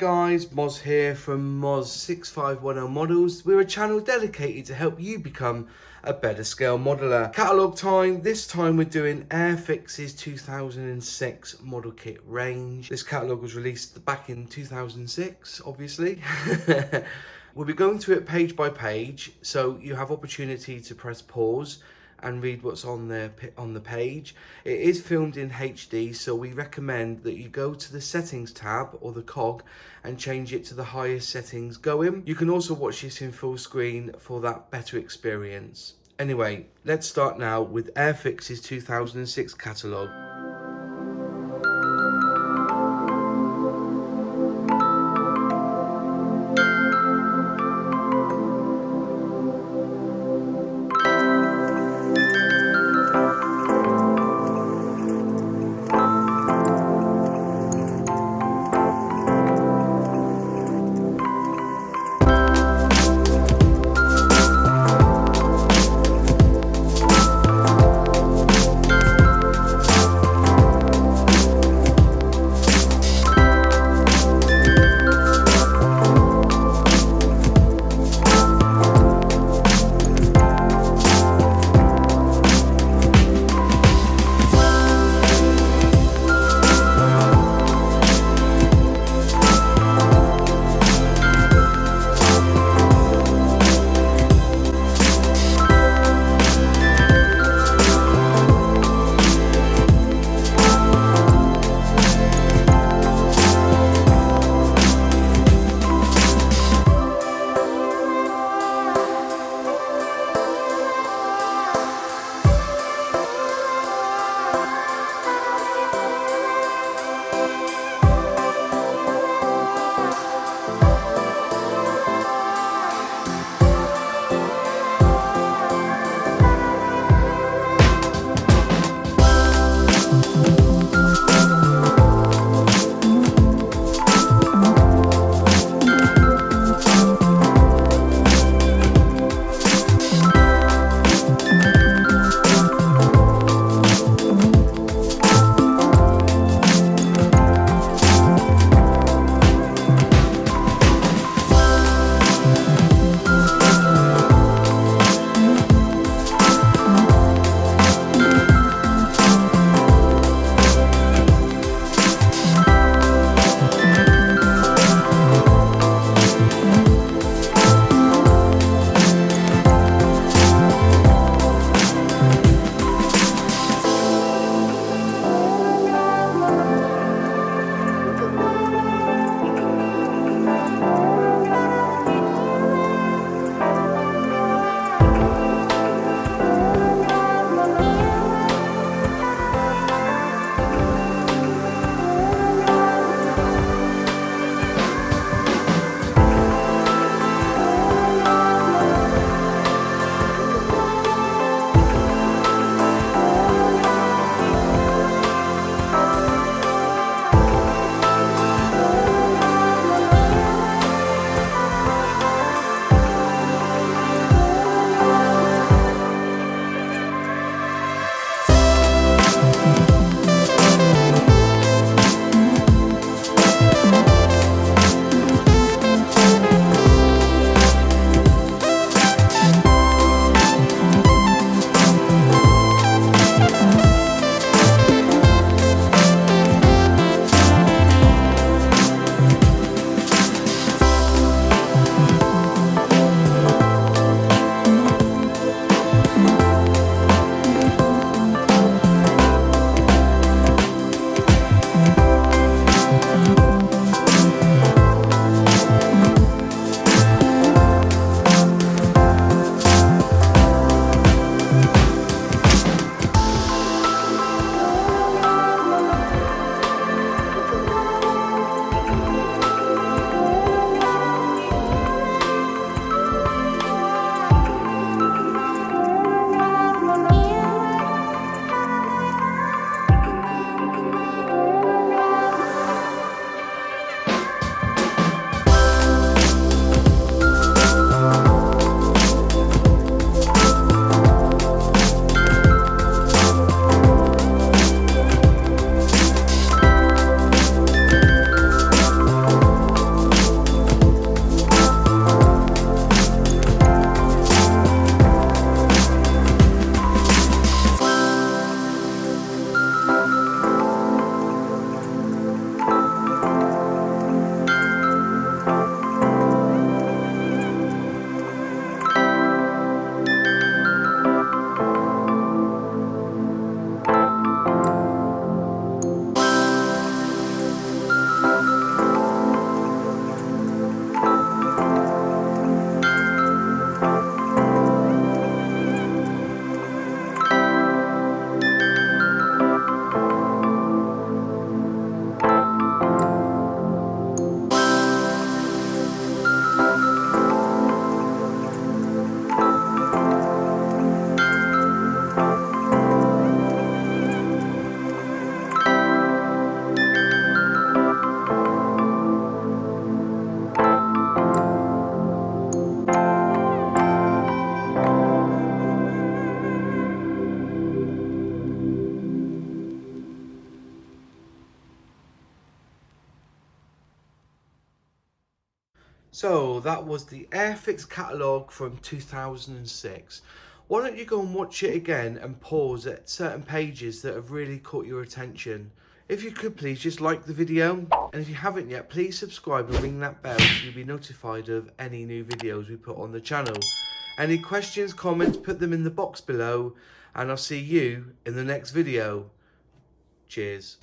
guys, Moz here from Moz6510 Models. We're a channel dedicated to help you become a better scale modeler. Catalogue time. This time we're doing Airfix's 2006 model kit range. This catalogue was released back in 2006, obviously. We'll be going through it page by page, so you have opportunity to press pause and read what's on the page. It is filmed in HD, so we recommend that you go to the settings tab or the cog and change it to the highest settings going. You can also watch this in full screen for that better experience. Anyway, let's start now with Airfix's 2006 catalogue. So that was the Airfix Catalogue from 2006. Why don't you go and watch it again and pause at certain pages that have really caught your attention. If you could please just like the video, and if you haven't yet, please subscribe and ring that bell so you'll be notified of any new videos we put on the channel. Any questions, comments, put them in the box below, and I'll see you in the next video. Cheers.